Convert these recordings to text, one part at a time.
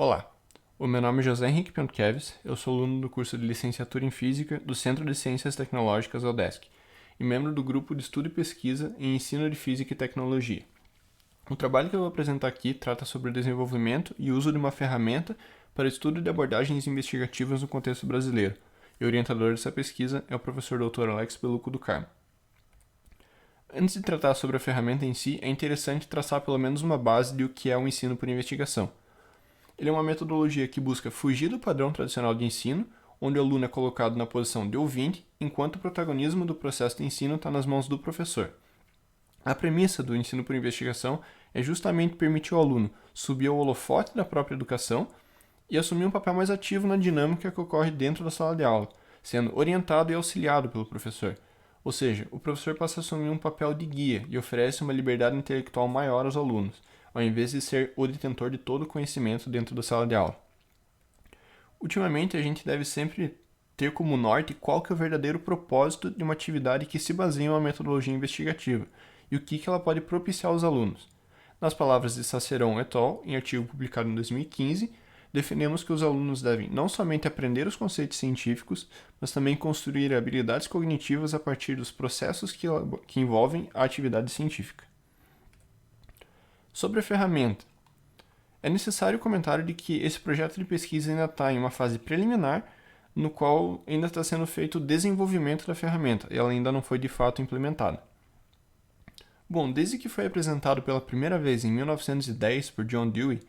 Olá, o meu nome é José Henrique Piontkevs, eu sou aluno do curso de Licenciatura em Física do Centro de Ciências Tecnológicas UDESC e membro do grupo de estudo e pesquisa em ensino de Física e Tecnologia. O trabalho que eu vou apresentar aqui trata sobre o desenvolvimento e uso de uma ferramenta para estudo de abordagens investigativas no contexto brasileiro, e o orientador dessa pesquisa é o professor Dr. Alex Beluco do Carmo. Antes de tratar sobre a ferramenta em si, é interessante traçar pelo menos uma base de o que é o ensino por investigação. Ele é uma metodologia que busca fugir do padrão tradicional de ensino, onde o aluno é colocado na posição de ouvinte, enquanto o protagonismo do processo de ensino está nas mãos do professor. A premissa do ensino por investigação é justamente permitir ao aluno subir ao holofote da própria educação e assumir um papel mais ativo na dinâmica que ocorre dentro da sala de aula, sendo orientado e auxiliado pelo professor. Ou seja, o professor passa a assumir um papel de guia e oferece uma liberdade intelectual maior aos alunos, ao invés de ser o detentor de todo o conhecimento dentro da sala de aula. Ultimamente, a gente deve sempre ter como norte qual que é o verdadeiro propósito de uma atividade que se baseia em uma metodologia investigativa e o que ela pode propiciar aos alunos. Nas palavras de Saceron et al., em artigo publicado em 2015, defendemos que os alunos devem não somente aprender os conceitos científicos, mas também construir habilidades cognitivas a partir dos processos que envolvem a atividade científica. Sobre a ferramenta, é necessário o comentário de que esse projeto de pesquisa ainda está em uma fase preliminar, no qual ainda está sendo feito o desenvolvimento da ferramenta e ela ainda não foi de fato implementada. Bom, desde que foi apresentado pela primeira vez em 1910 por John Dewey,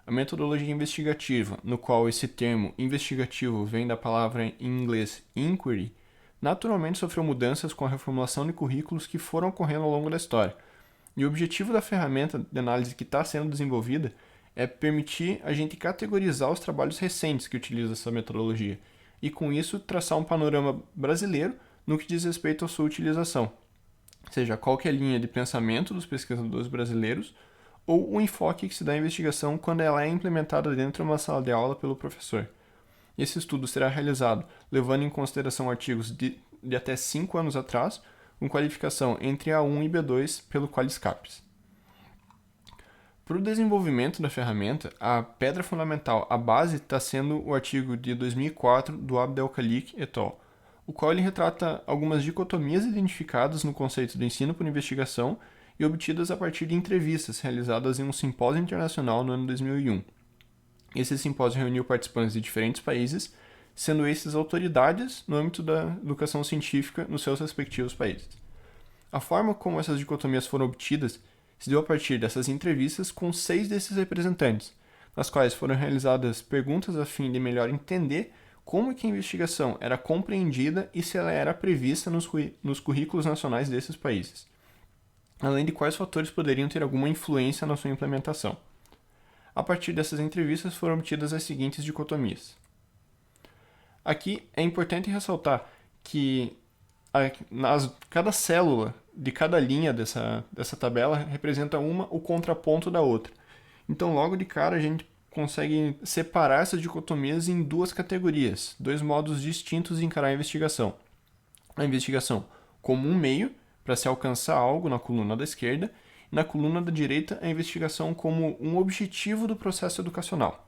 a metodologia investigativa, no qual esse termo investigativo vem da palavra em inglês inquiry, naturalmente sofreu mudanças com a reformulação de currículos que foram ocorrendo ao longo da história. E o objetivo da ferramenta de análise que está sendo desenvolvida é permitir a gente categorizar os trabalhos recentes que utilizam essa metodologia e, com isso, traçar um panorama brasileiro no que diz respeito à sua utilização, seja qual que é a linha de pensamento dos pesquisadores brasileiros ou o enfoque que se dá à investigação quando ela é implementada dentro de uma sala de aula pelo professor. Esse estudo será realizado levando em consideração artigos de até 5 anos atrás, com qualificação entre A1 e B2 pelo Qualiscapes. Para o desenvolvimento da ferramenta, a pedra fundamental, a base, está sendo o artigo de 2004 do Abdelkhalik et al., o qual ele retrata algumas dicotomias identificadas no conceito do ensino por investigação e obtidas a partir de entrevistas realizadas em um simpósio internacional no ano 2001. Esse simpósio reuniu participantes de diferentes países, sendo esses autoridades no âmbito da educação científica nos seus respectivos países. A forma como essas dicotomias foram obtidas se deu a partir dessas entrevistas com 6 desses representantes, nas quais foram realizadas perguntas a fim de melhor entender como que a investigação era compreendida e se ela era prevista nos currículos nacionais desses países, além de quais fatores poderiam ter alguma influência na sua implementação. A partir dessas entrevistas foram obtidas as seguintes dicotomias. Aqui é importante ressaltar que cada célula de cada linha dessa tabela representa o contraponto da outra. Então, logo de cara, a gente consegue separar essas dicotomias em 2 categorias, 2 modos distintos de encarar a investigação. A investigação como um meio para se alcançar algo na coluna da esquerda, e na coluna da direita, a investigação como um objetivo do processo educacional.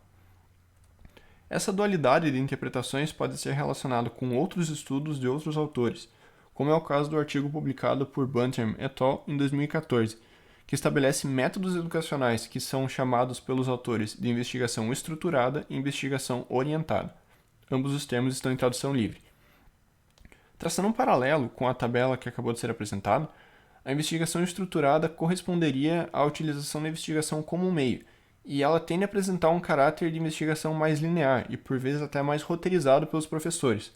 Essa dualidade de interpretações pode ser relacionada com outros estudos de outros autores, como é o caso do artigo publicado por Bunter et al. Em 2014, que estabelece métodos educacionais que são chamados pelos autores de investigação estruturada e investigação orientada. Ambos os termos estão em tradução livre. Traçando um paralelo com a tabela que acabou de ser apresentada, a investigação estruturada corresponderia à utilização da investigação como um meio, e ela tende a apresentar um caráter de investigação mais linear e por vezes até mais roteirizado pelos professores,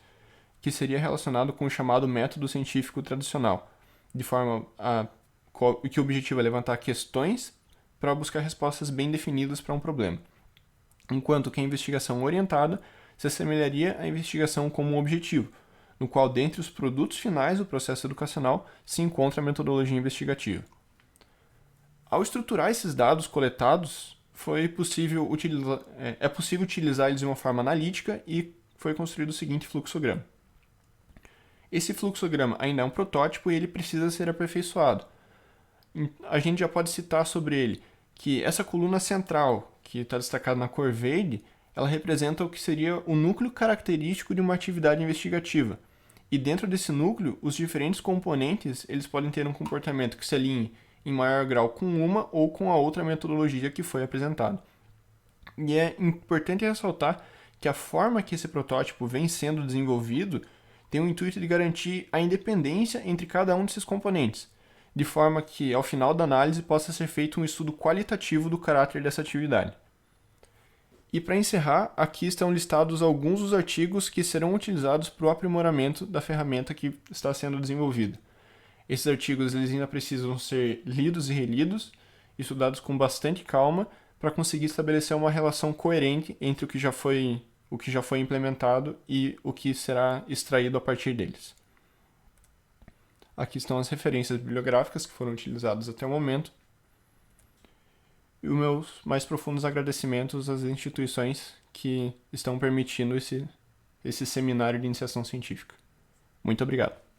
que seria relacionado com o chamado método científico tradicional, de forma que o objetivo é levantar questões para buscar respostas bem definidas para um problema, enquanto que a investigação orientada se assemelharia à investigação como um objetivo, no qual dentre os produtos finais do processo educacional se encontra a metodologia investigativa. Ao estruturar esses dados coletados, é possível utilizar eles de uma forma analítica e foi construído o seguinte fluxograma. Esse fluxograma ainda é um protótipo e ele precisa ser aperfeiçoado. A gente já pode citar sobre ele que essa coluna central, que está destacada na cor verde, ela representa o que seria o núcleo característico de uma atividade investigativa. E dentro desse núcleo, os diferentes componentes eles podem ter um comportamento que se alinhe em maior grau com uma ou com a outra metodologia que foi apresentada. E é importante ressaltar que a forma que esse protótipo vem sendo desenvolvido tem o intuito de garantir a independência entre cada um desses componentes, de forma que, ao final da análise, possa ser feito um estudo qualitativo do caráter dessa atividade. E para encerrar, aqui estão listados alguns dos artigos que serão utilizados para o aprimoramento da ferramenta que está sendo desenvolvida. Esses artigos eles ainda precisam ser lidos e relidos, estudados com bastante calma, para conseguir estabelecer uma relação coerente entre o que já foi implementado e o que será extraído a partir deles. Aqui estão as referências bibliográficas que foram utilizadas até o momento. E os meus mais profundos agradecimentos às instituições que estão permitindo esse seminário de iniciação científica. Muito obrigado.